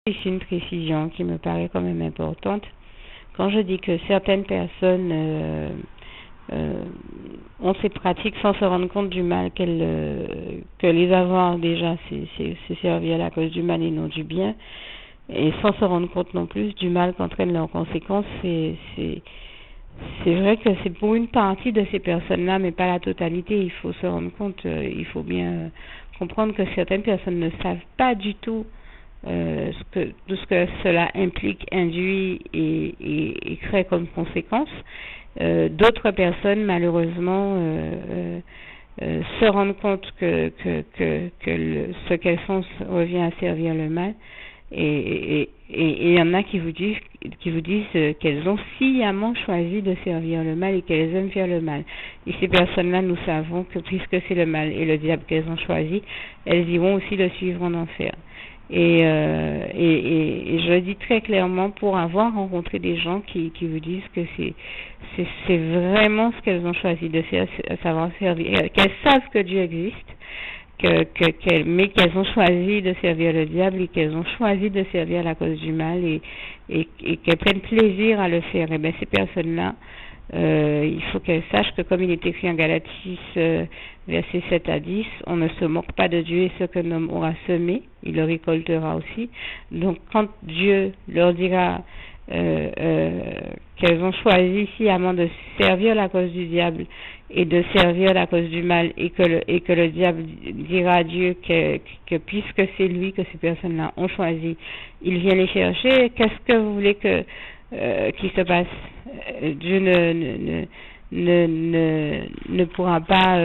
ici une précision qui me paraît quand même importante. Quand je dis que certaines personnes ont ces pratiques sans se rendre compte du mal que les avoir déjà, c'est servir à la cause du mal et non du bien, et sans se rendre compte non plus du mal qu'entraînent leurs conséquences, c'est vrai que c'est pour une partie de ces personnes-là, mais pas la totalité. Il faut se rendre compte, il faut bien comprendre que certaines personnes ne savent pas du tout tout ce que cela implique, induit et crée comme conséquence. D'autres personnes, malheureusement, se rendent compte que ce qu'elles font revient à servir le mal. Et il y en a qui vous disent qu'elles ont sciemment choisi de servir le mal et qu'elles aiment faire le mal. Et ces personnes-là, nous savons que puisque c'est le mal et le diable qu'elles ont choisi, elles iront aussi le suivre en enfer. Et je le dis très clairement pour avoir rencontré des gens qui vous disent que c'est vraiment ce qu'elles ont choisi de faire, savoir servir, qu'elles savent que Dieu existe, mais qu'elles ont choisi de servir le diable et qu'elles ont choisi de servir la cause du mal et qu'elles prennent plaisir à le faire. Et bien ces personnes-là, il faut qu'elles sachent que comme il est écrit en Galates 6, versets 7 à 10, on ne se moque pas de Dieu et ce qu'un homme aura semé, il le récoltera aussi. Donc quand Dieu leur dira qu'elles ont choisi sciemment de servir la cause du diable et de servir la cause du mal et que le diable dira à Dieu que puisque c'est lui que ces personnes-là ont choisi, il vient les chercher, qu'est-ce que vous voulez qui se passe? Dieu ne pourra pas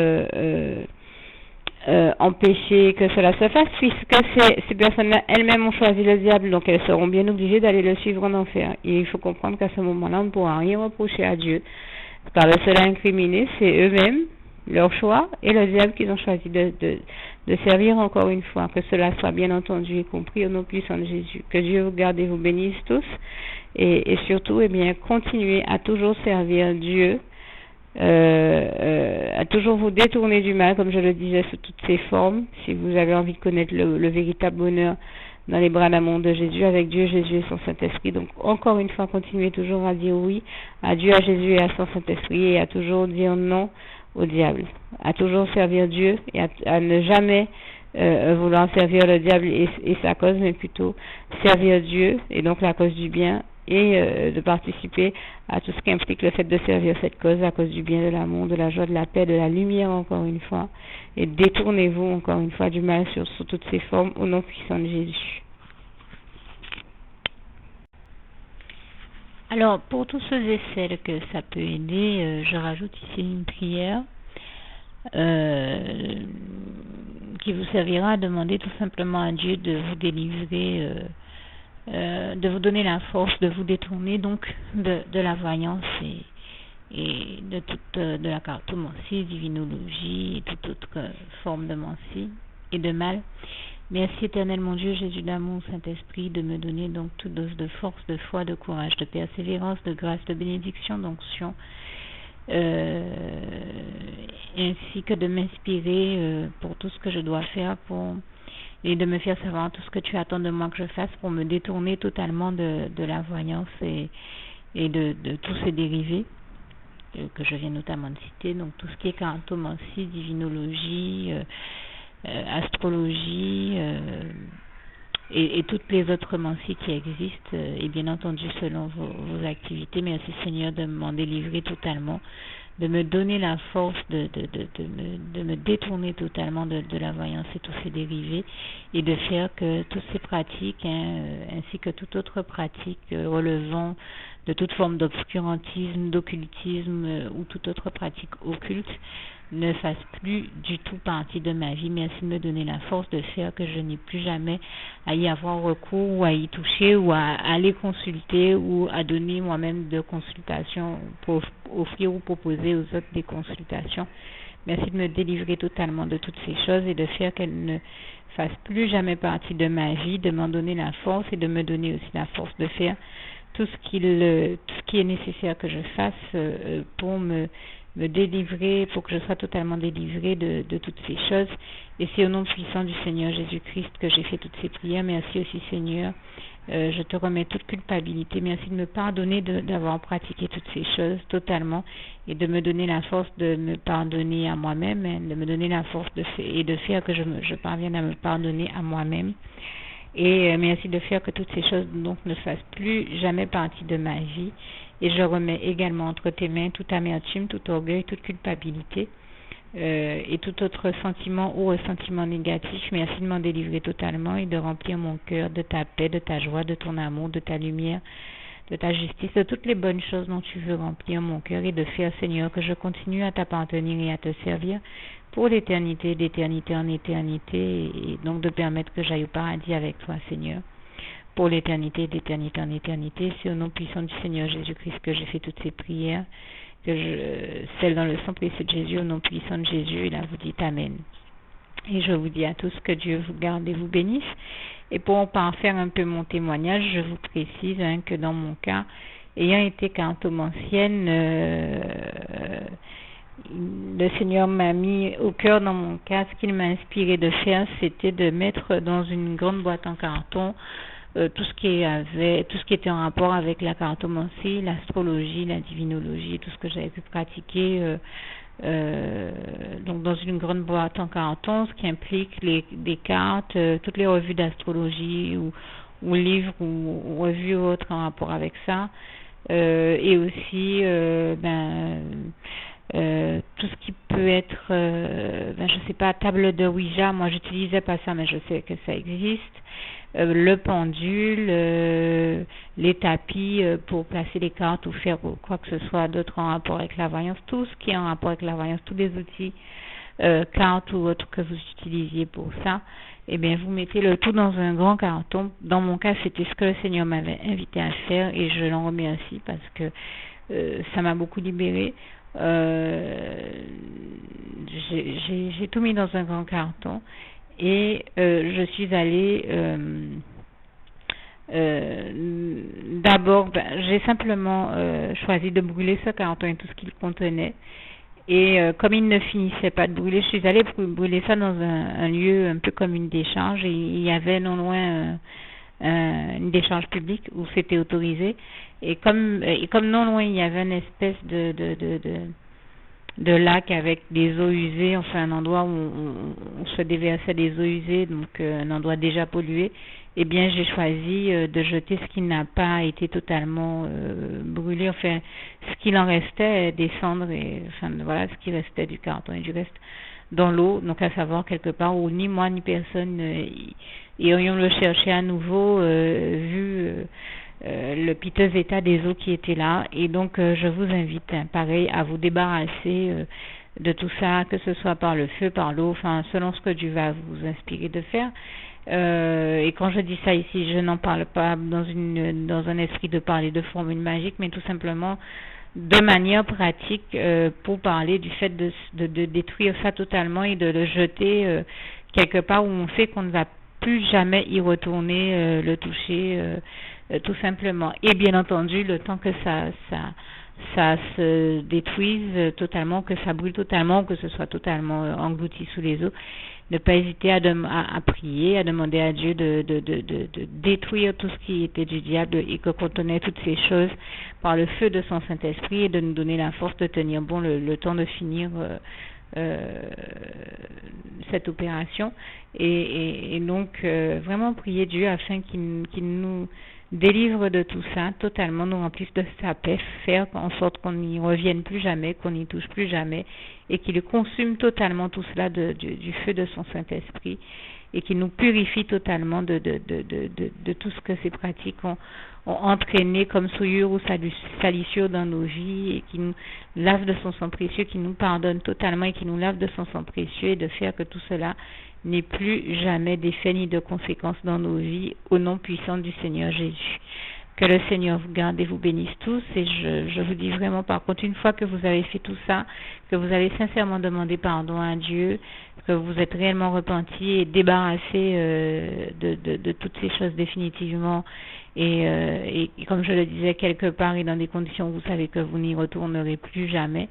empêcher que cela se fasse, puisque ces personnes-là elles-mêmes ont choisi le diable, donc elles seront bien obligées d'aller le suivre en enfer. Et il faut comprendre qu'à ce moment-là, on ne pourra rien reprocher à Dieu, car le seul incriminé, c'est eux-mêmes, leur choix, et le diable qu'ils ont choisi de servir encore une fois. Que cela soit bien entendu et compris au nom puissant de Jésus. Que Dieu vous garde et vous bénisse tous, et surtout, eh bien, continuez à toujours servir Dieu, à toujours vous détourner du mal, comme je le disais, sous toutes ses formes. Si vous avez envie de connaître le véritable bonheur dans les bras d'amour de Jésus, avec Dieu, Jésus et son Saint-Esprit. Donc, encore une fois, continuez toujours à dire oui à Dieu, à Jésus et à son Saint-Esprit, et à toujours dire non au diable. À toujours servir Dieu et à ne jamais vouloir servir le diable et sa cause, mais plutôt servir Dieu et donc la cause du bien, et de participer à tout ce qui implique le fait de servir cette cause à cause du bien, de l'amour, de la joie, de la paix, de la lumière encore une fois, et détournez-vous encore une fois du mal sous toutes ses formes au nom puissant de Jésus. Alors pour tous ceux et celles que ça peut aider, je rajoute ici une prière qui vous servira à demander tout simplement à Dieu de vous délivrer, de vous donner la force de vous détourner donc de la voyance et de toute de la cartomancie, divinologie et toute autre forme de mancie et de mal. Merci éternel mon Dieu, Jésus d'amour, Saint-Esprit, de me donner donc toute dose de force, de foi, de courage, de persévérance, de grâce, de bénédiction, d'onction, ainsi que de m'inspirer pour tout ce que je dois faire et de me faire savoir tout ce que tu attends de moi que je fasse pour me détourner totalement de la voyance et de tous ces dérivés que je viens notamment de citer, donc tout ce qui est cartomancie, divinologie, astrologie et toutes les autres mancies qui existent, et bien entendu selon vos activités. Merci Seigneur de m'en délivrer totalement, de me donner la force de me détourner totalement de la voyance et tous ces dérivés, et de faire que toutes ces pratiques, ainsi que toute autre pratique relevant de toute forme d'obscurantisme, d'occultisme ou toute autre pratique occulte, ne fasse plus du tout partie de ma vie. Merci de me donner la force de faire que je n'ai plus jamais à y avoir recours ou à y toucher ou à aller consulter ou à donner moi-même de consultations, pour offrir ou proposer aux autres des consultations. Merci de me délivrer totalement de toutes ces choses et de faire qu'elles ne fassent plus jamais partie de ma vie, de m'en donner la force et de me donner aussi la force de faire tout ce qui est nécessaire que je fasse pour me délivrer, pour que je sois totalement délivrée de toutes ces choses. Et c'est au nom puissant du Seigneur Jésus-Christ que j'ai fait toutes ces prières. Merci aussi Seigneur Je te remets toute culpabilité. Merci de me pardonner d'avoir pratiqué toutes ces choses totalement et de me donner la force de me pardonner à moi-même, hein, de me donner la force de faire que je parvienne à me pardonner à moi-même. Et merci de faire que toutes ces choses donc ne fassent plus jamais partie de ma vie. Et je remets également entre tes mains toute amertume, tout orgueil, toute culpabilité et tout autre sentiment ou ressentiment négatif. Merci de m'en délivrer totalement et de remplir mon cœur de ta paix, de ta joie, de ton amour, de ta lumière, de ta justice, de toutes les bonnes choses dont tu veux remplir mon cœur et de faire, Seigneur, que je continue à t'appartenir et à te servir pour l'éternité, d'éternité en éternité, et donc de permettre que j'aille au paradis avec toi, Seigneur, pour l'éternité, d'éternité en éternité. C'est au nom puissant du Seigneur Jésus-Christ que j'ai fait toutes ces prières, celles dans le sang précieux de Jésus, au nom puissant de Jésus, et là vous dites Amen. Et je vous dis à tous que Dieu vous garde et vous bénisse. Et pour faire un peu mon témoignage, je vous précise que dans mon cas, ayant été cartomancienne, le Seigneur m'a mis au cœur dans mon cas, ce qu'il m'a inspiré de faire, c'était de mettre dans une grande boîte en carton tout ce qui était en rapport avec la cartomancie, l'astrologie, la divinologie, tout ce que j'avais pu pratiquer donc dans une grande boîte en carton, ce qui implique des cartes, toutes les revues d'astrologie ou livres ou revues ou autres en rapport avec ça, et aussi tout ce qui peut être je sais pas, table de Ouija. Moi j'utilisais pas ça, mais je sais que ça existe. Le pendule, les tapis pour placer les cartes ou faire quoi que ce soit d'autre en rapport avec la voyance, tout ce qui est en rapport avec la voyance, tous les outils, cartes ou autres que vous utilisiez pour ça, eh bien vous mettez le tout dans un grand carton. Dans mon cas, c'était ce que le Seigneur m'avait invité à faire et je l'en remercie parce que ça m'a beaucoup libérée. J'ai tout mis dans un grand carton. Et je suis allée d'abord, j'ai simplement choisi de brûler ce carton et tout ce qu'il contenait. Et comme il ne finissait pas de brûler, je suis allée brûler ça dans un lieu un peu comme une décharge. Et il y avait non loin une décharge publique où c'était autorisé. Et comme non loin il y avait une espèce de lac avec des eaux usées, enfin un endroit où on se déversait des eaux usées, donc un endroit déjà pollué, eh bien j'ai choisi de jeter ce qui n'a pas été totalement brûlé, enfin ce qu'il en restait, des cendres, et enfin voilà ce qui restait du carton et du reste dans l'eau, donc à savoir quelque part où ni moi ni personne irions le chercher à nouveau vu le piteux état des eaux qui étaient là. Et donc je vous invite pareil à vous débarrasser de tout ça, que ce soit par le feu, par l'eau, enfin selon ce que Dieu va vous inspirer de faire. Et quand je dis ça ici, je n'en parle pas dans un esprit de parler de formule magique, mais tout simplement de manière pratique pour parler du fait de détruire ça totalement et de le jeter quelque part où on sait qu'on ne va plus jamais y retourner, le toucher tout simplement. Et bien entendu, le temps que ça se détruise totalement, que ça brûle totalement, que ce soit totalement englouti sous les eaux, ne pas hésiter à prier, à demander à Dieu de détruire tout ce qui était du diable et que contenait toutes ces choses par le feu de son Saint-Esprit et de nous donner la force de tenir bon le temps de finir cette opération et donc vraiment prier Dieu afin qu'il nous délivre de tout ça, totalement nous remplisse de sa paix, faire en sorte qu'on n'y revienne plus jamais, qu'on n'y touche plus jamais, et qu'il consume totalement tout cela du feu de son Saint-Esprit, et qu'il nous purifie totalement de tout ce que ces pratiques ont entraîné comme souillure ou salissure dans nos vies, et qui nous lave de son sang précieux, qui nous pardonne totalement et qui nous lave de son sang précieux, et de faire que tout cela n'ait plus jamais d'effet ni de conséquences dans nos vies, au nom puissant du Seigneur Jésus. Que le Seigneur vous garde et vous bénisse tous, et je vous dis vraiment par contre, une fois que vous avez fait tout ça, que vous avez sincèrement demandé pardon à Dieu, que vous êtes réellement repenti et débarrassé de toutes ces choses définitivement, et comme je le disais quelque part et dans des conditions où vous savez que vous n'y retournerez plus jamais.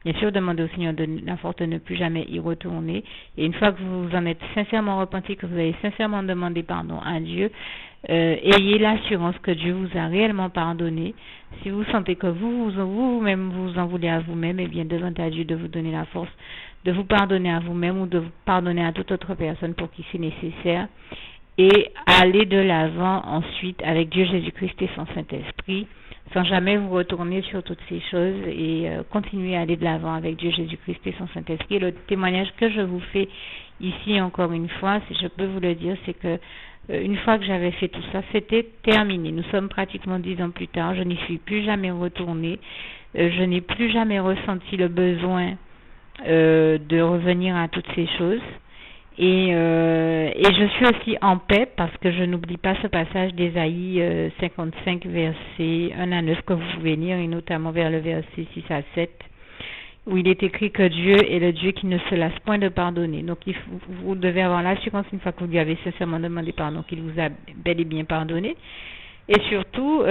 Bien sûr, demandez au Seigneur de la force de ne plus jamais y retourner. Et une fois que vous en êtes sincèrement repenti, que vous avez sincèrement demandé pardon à Dieu, ayez l'assurance que Dieu vous a réellement pardonné. Si vous sentez que vous-même vous en voulez à vous-même, eh bien demandez à Dieu de vous donner la force de vous pardonner à vous-même ou de vous pardonner à toute autre personne pour qui c'est nécessaire, et aller de l'avant ensuite avec Dieu Jésus-Christ et son Saint-Esprit, sans jamais vous retourner sur toutes ces choses, et continuer à aller de l'avant avec Dieu Jésus-Christ et son Saint-Esprit. Le témoignage que je vous fais ici encore une fois, si je peux vous le dire, c'est que une fois que j'avais fait tout ça, c'était terminé. Nous sommes pratiquement 10 ans plus tard, je n'y suis plus jamais retournée, je n'ai plus jamais ressenti le besoin de revenir à toutes ces choses. Et je suis aussi en paix parce que je n'oublie pas ce passage d'Ésaïe 55, versets 1 à 9 que vous pouvez lire, et notamment vers le verset 6 à 7, où il est écrit que Dieu est le Dieu qui ne se lasse point de pardonner. Donc vous devez avoir l'assurance, une fois que vous lui avez sincèrement demandé pardon, qu'il vous a bel et bien pardonné. Et surtout,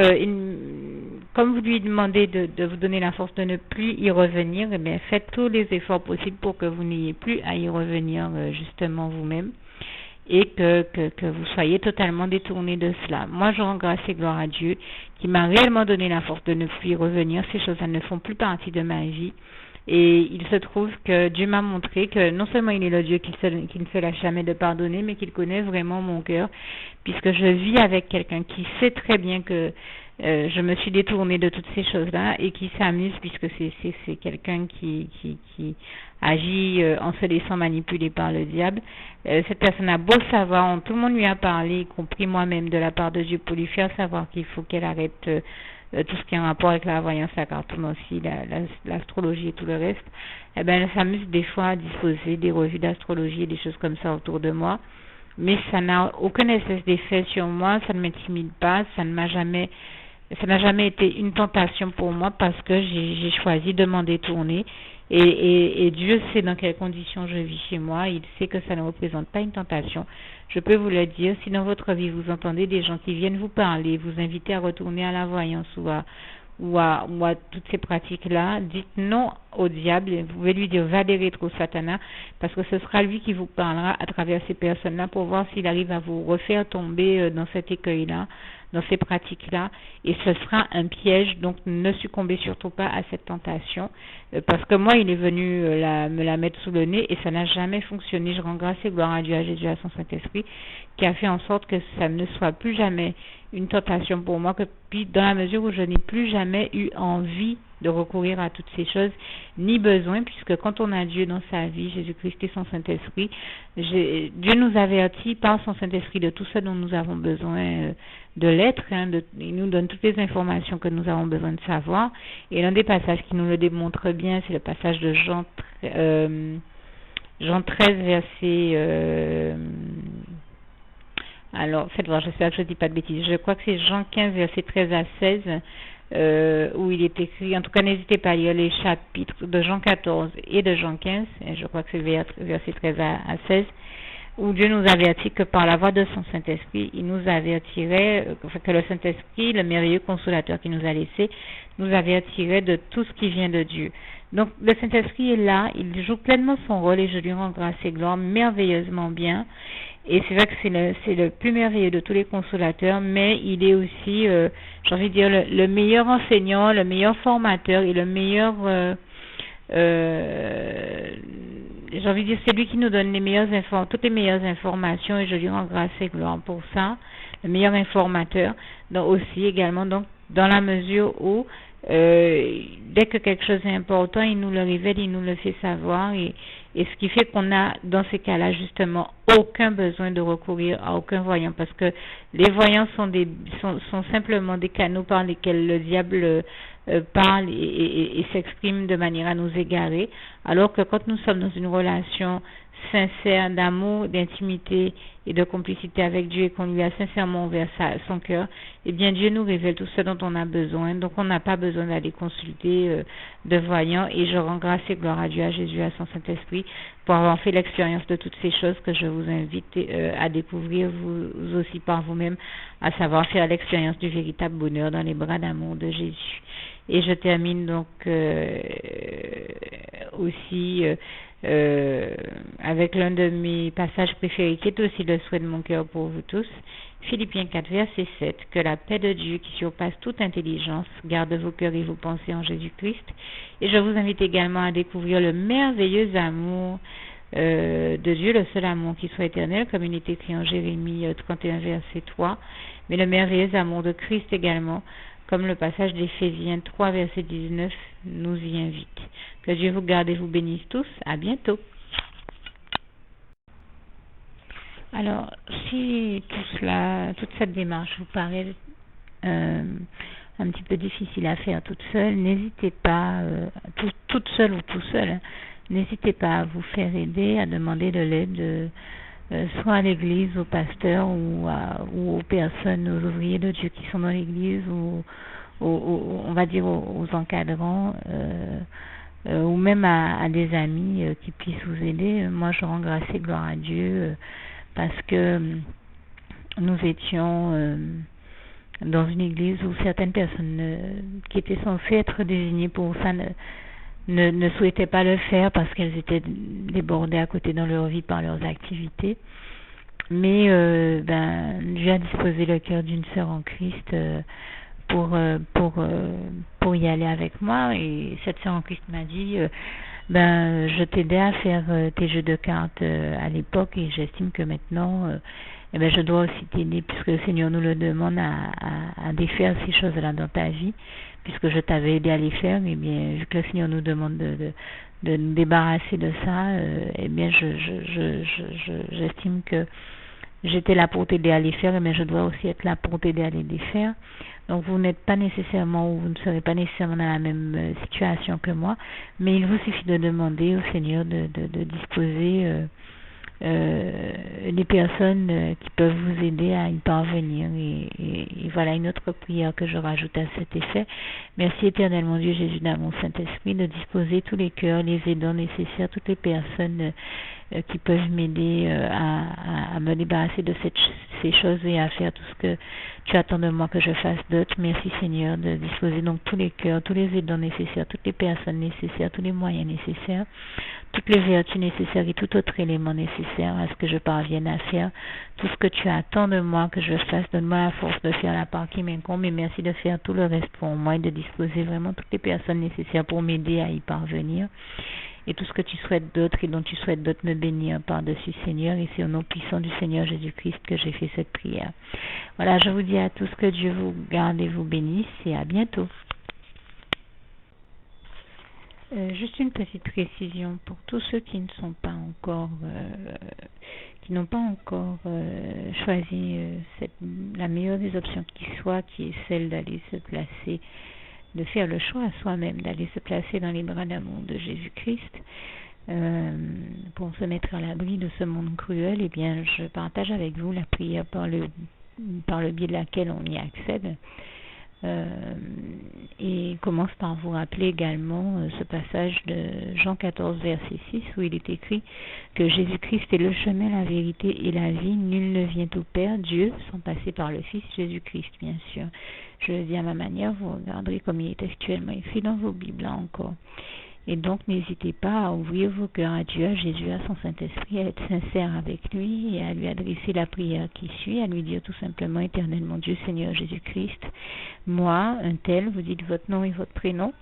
comme vous lui demandez de vous donner la force de ne plus y revenir, eh bien, faites tous les efforts possibles pour que vous n'ayez plus à y revenir justement vous-même, et que vous soyez totalement détourné de cela. Moi, je rends grâce et gloire à Dieu qui m'a réellement donné la force de ne plus y revenir. Ces choses-là ne font plus partie de ma vie. Et il se trouve que Dieu m'a montré que non seulement il est le Dieu qui ne se lâche jamais de pardonner, mais qu'il connaît vraiment mon cœur, puisque je vis avec quelqu'un qui sait très bien que je me suis détournée de toutes ces choses-là, et qui s'amuse, puisque c'est quelqu'un qui agit en se laissant manipuler par le diable. Cette personne a beau savoir, tout le monde lui a parlé, y compris moi-même de la part de Dieu, pour lui faire savoir qu'il faut qu'elle arrête tout ce qui est en rapport avec la voyance, la cartomancie, l'astrologie et tout le reste. Eh ben, elle s'amuse des fois à disposer des revues d'astrologie et des choses comme ça autour de moi, mais ça n'a aucun d'effet sur moi, ça ne m'intimide pas, ça n'a jamais été une tentation pour moi, parce que j'ai choisi de m'en détourner, et Dieu sait dans quelles conditions je vis chez moi, il sait que ça ne représente pas une tentation. Je peux vous le dire, si dans votre vie vous entendez des gens qui viennent vous parler, vous inviter à retourner à la voyance ou à toutes ces pratiques-là, dites non au diable, vous pouvez lui dire va des rétro Satana, parce que ce sera lui qui vous parlera à travers ces personnes-là pour voir s'il arrive à vous refaire tomber dans cet écueil-là, dans ces pratiques-là, et ce sera un piège. Donc ne succombez surtout pas à cette tentation, parce que moi il est venu me la mettre sous le nez, et ça n'a jamais fonctionné. Je rends grâce et gloire à Dieu, à Jésus, à son Saint-Esprit, qui a fait en sorte que ça ne soit plus jamais une tentation pour moi, que puis dans la mesure où je n'ai plus jamais eu envie de recourir à toutes ces choses, ni besoin, puisque quand on a Dieu dans sa vie, Jésus-Christ et son Saint-Esprit, Dieu nous avertit par son Saint-Esprit de tout ce dont nous avons besoin de l'être, il nous donne toutes les informations que nous avons besoin de savoir, et l'un des passages qui nous le démontre bien, c'est le passage de Jean 13, verset... alors, faites voir, j'espère que je ne dis pas de bêtises. Je crois que c'est Jean 15, verset 13 à 16, où il est écrit, en tout cas n'hésitez pas à lire les chapitres de Jean 14 et de Jean 15, et je crois que c'est verset 13 à 16, où Dieu nous avertit que par la voix de son Saint-Esprit, il nous avertirait, que le Saint-Esprit, le merveilleux consolateur qu'il nous a laissé, nous avertirait de tout ce qui vient de Dieu. Donc le Saint-Esprit est là, il joue pleinement son rôle, et je lui rends grâce et gloire merveilleusement bien. Et c'est vrai que c'est le plus merveilleux de tous les consolateurs, mais il est aussi, j'ai envie de dire, le meilleur enseignant, le meilleur formateur et le meilleur, j'ai envie de dire, c'est lui qui nous donne toutes les meilleures informations, et je lui rends grâce et gloire pour ça, le meilleur informateur, donc aussi également, donc, dans la mesure où, dès que quelque chose est important, il nous le révèle, il nous le fait savoir, et ce qui fait qu'on a, dans ces cas-là, justement, aucun besoin de recourir à aucun voyant, parce que les voyants sont simplement des canaux par lesquels le diable parle et s'exprime de manière à nous égarer, alors que quand nous sommes dans une relation sincère d'amour, d'intimité et de complicité avec Dieu, et qu'on lui a sincèrement ouvert son cœur, eh bien Dieu nous révèle tout ce dont on a besoin. Donc on n'a pas besoin d'aller consulter de voyants, et je rends grâce et gloire à Dieu, à Jésus, à son Saint-Esprit, pour avoir fait l'expérience de toutes ces choses que je vous invite à découvrir vous aussi par vous-même, à savoir faire l'expérience du véritable bonheur dans les bras d'amour de Jésus. Et je termine donc aussi avec l'un de mes passages préférés, qui est aussi le souhait de mon cœur pour vous tous. Philippiens 4, verset 7. Que la paix de Dieu qui surpasse toute intelligence garde vos cœurs et vos pensées en Jésus-Christ. Et je vous invite également à découvrir le merveilleux amour de Dieu, le seul amour qui soit éternel, comme il est écrit en Jérémie 31, verset 3. Mais le merveilleux amour de Christ également, comme le passage d'Éphésiens 3, verset 19 nous y invite. Que Dieu vous garde et vous bénisse tous. À bientôt. Alors, si toute cette démarche vous paraît un petit peu difficile à faire toute seule, n'hésitez pas, toute seule ou tout seul, n'hésitez pas à vous faire aider, à demander de l'aide, soit à l'église, au pasteur ou aux personnes, aux ouvriers de Dieu qui sont dans l'église ou on va dire aux encadrants, ou même à des amis qui puissent vous aider. Moi, je rends grâce et gloire à Dieu parce que nous étions dans une église où certaines personnes qui étaient censées être désignées pour ça ne souhaitaient pas le faire parce qu'elles étaient débordées à côté dans leur vie par leurs activités. Mais Dieu a disposé le cœur d'une sœur en Christ pour y aller avec moi, et cette sœur en Christ m'a dit je t'aidais à faire tes jeux de cartes à l'époque, et j'estime que maintenant je dois aussi t'aider, puisque le Seigneur nous le demande à défaire ces choses-là dans ta vie, puisque je t'avais aidé à les faire. Et bien, vu que le Seigneur nous demande de nous débarrasser de ça, j'estime que j'étais là pour t'aider à les faire, mais je dois aussi être là pour t'aider à les défaire. Donc vous n'êtes pas nécessairement, ou vous ne serez pas nécessairement dans la même situation que moi, mais il vous suffit de demander au Seigneur de disposer des personnes qui peuvent vous aider à y parvenir. Et voilà une autre prière que je rajoute à cet effet. Merci éternel mon Dieu Jésus dans mon Saint-Esprit de disposer tous les cœurs, les aidants nécessaires, toutes les personnes qui peuvent m'aider à me débarrasser de ces choses et à faire tout ce que tu attends de moi que je fasse d'autre. Merci Seigneur de disposer donc tous les cœurs, tous les aidants nécessaires, toutes les personnes nécessaires, tous les moyens nécessaires, toutes les vertus nécessaires et tout autre élément nécessaire à ce que je parvienne à faire tout ce que tu attends de moi que je fasse. Donne-moi la force de faire la part qui m'incombe, et merci de faire tout le reste pour moi et de disposer vraiment toutes les personnes nécessaires pour m'aider à y parvenir. Et tout ce que tu souhaites d'autre et dont tu souhaites d'autres me bénir par-dessus Seigneur, et c'est au nom puissant du Seigneur Jésus-Christ que j'ai fait cette prière. Voilà, je vous dis à tous que Dieu vous garde et vous bénisse, et à bientôt. Juste une petite précision pour tous ceux qui ne sont pas encore, qui n'ont pas encore choisi la meilleure des options qui soit, qui est celle d'aller se placer, de faire le choix à soi-même, d'aller se placer dans les bras d'amour de Jésus-Christ, pour se mettre à l'abri de ce monde cruel. Eh bien, je partage avec vous la prière par le biais de laquelle on y accède. Et commence par vous rappeler également ce passage de Jean 14, verset 6, où il est écrit que Jésus-Christ est le chemin, la vérité et la vie. Nul ne vient au Père, Dieu, sans passer par le Fils Jésus-Christ, bien sûr. Je le dis à ma manière, vous regarderez comme il est actuellement écrit dans vos Bibles là encore. Et donc, n'hésitez pas à ouvrir vos cœurs à Dieu, à Jésus, à son Saint-Esprit, à être sincère avec lui et à lui adresser la prière qui suit, à lui dire tout simplement: Éternel mon Dieu, Seigneur Jésus-Christ, moi, un tel, vous dites votre nom et votre prénom,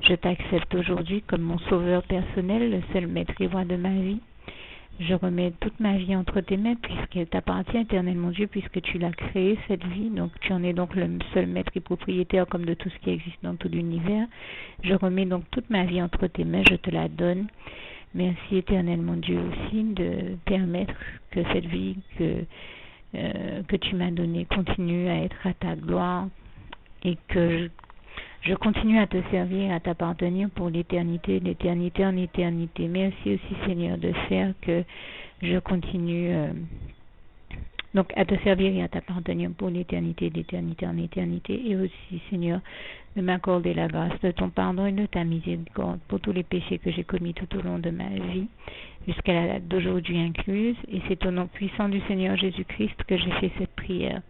je t'accepte aujourd'hui comme mon sauveur personnel, le seul maître et roi de ma vie. Je remets toute ma vie entre tes mains, puisqu'elle t'appartient, éternel mon Dieu, puisque tu l'as créée, cette vie. Donc tu en es donc le seul maître et propriétaire comme de tout ce qui existe dans tout l'univers. Je remets donc toute ma vie entre tes mains, je te la donne. Merci éternel mon Dieu aussi de permettre que cette vie que tu m'as donnée continue à être à ta gloire, et que je continue à te servir, à t'appartenir pour l'éternité, d'éternité en éternité. Merci aussi Seigneur de faire que je continue donc à te servir et à t'appartenir pour l'éternité, d'éternité en éternité. Et aussi Seigneur de m'accorder la grâce de ton pardon et de ta miséricorde pour tous les péchés que j'ai commis tout au long de ma vie, jusqu'à la date d'aujourd'hui incluse. Et c'est au nom puissant du Seigneur Jésus-Christ que j'ai fait cette prière.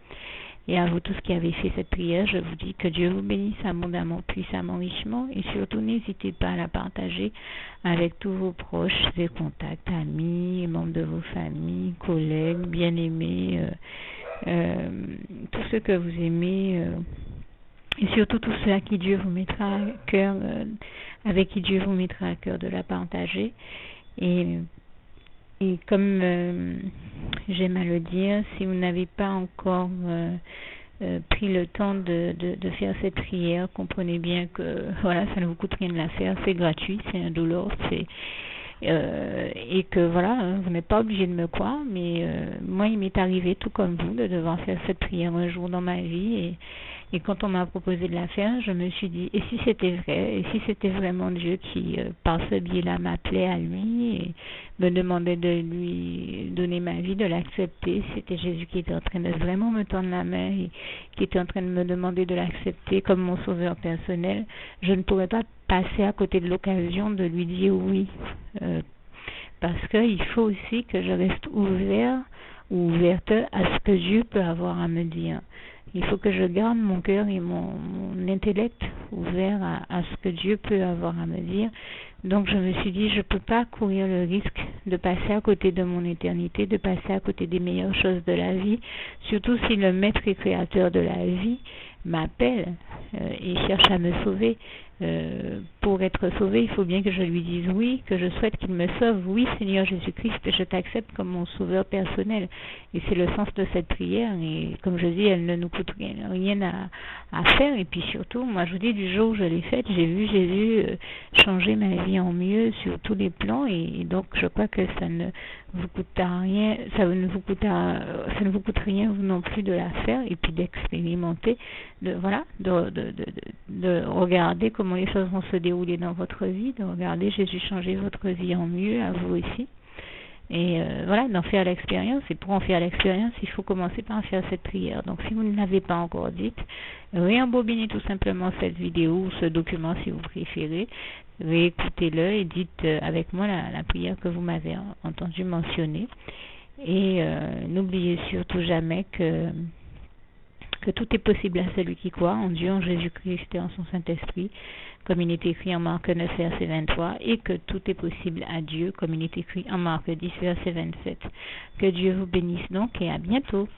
Et à vous tous qui avez fait cette prière, je vous dis que Dieu vous bénisse abondamment, puissamment, richement. Et surtout, n'hésitez pas à la partager avec tous vos proches et contacts, amis, membres de vos familles, collègues, bien-aimés, tous ceux que vous aimez. Et surtout tous ceux à qui Dieu vous mettra à cœur, avec qui Dieu vous mettra à cœur de la partager. Et comme j'aime à le dire, si vous n'avez pas encore pris le temps de faire cette prière, comprenez bien que voilà, ça ne vous coûte rien de la faire, c'est gratuit, c'est indolore, et que voilà, vous n'êtes pas obligé de me croire, mais moi il m'est arrivé tout comme vous de devoir faire cette prière un jour dans ma vie, et quand on m'a proposé de la faire, je me suis dit, et si c'était vrai, et si c'était vraiment Dieu qui, par ce biais-là, m'appelait à lui et me demandait de lui donner ma vie, de l'accepter, c'était Jésus qui était en train de vraiment me tendre la main et qui était en train de me demander de l'accepter comme mon sauveur personnel, je ne pourrais pas passer à côté de l'occasion de lui dire oui, parce qu'il faut aussi que je reste ouvert ou ouverte à ce que Dieu peut avoir à me dire. Il faut que je garde mon cœur et mon intellect ouvert à ce que Dieu peut avoir à me dire. Donc je me suis dit, je ne peux pas courir le risque de passer à côté de mon éternité, de passer à côté des meilleures choses de la vie, surtout si le maître et créateur de la vie m'appelle et cherche à me sauver. Pour être sauvé, il faut bien que je lui dise oui, que je souhaite qu'il me sauve. Oui, Seigneur Jésus-Christ, je t'accepte comme mon sauveur personnel. Et c'est le sens de cette prière. Et comme je dis, elle ne nous coûte rien à faire. Et puis surtout, moi je vous dis, du jour où je l'ai faite, j'ai vu Jésus changer ma vie en mieux sur tous les plans. Et donc je crois que ça ne vous coûte rien, ça ne vous coûte rien vous non plus de la faire et puis d'expérimenter, de regarder comment les choses vont se dérouler dans votre vie, de regarder Jésus changer votre vie en mieux, à vous aussi. Et voilà, d'en faire l'expérience. Et pour en faire l'expérience, il faut commencer par faire cette prière. Donc si vous ne l'avez pas encore dite, réembobinez tout simplement cette vidéo ou ce document si vous préférez, réécoutez-le et dites avec moi la prière que vous m'avez entendu mentionner. Et n'oubliez surtout jamais que tout est possible à celui qui croit en Dieu, en Jésus-Christ et en son Saint-Esprit, comme il est écrit en Marc 9, verset 23, et que tout est possible à Dieu, comme il est écrit en Marc 10, verset 27. Que Dieu vous bénisse donc et à bientôt.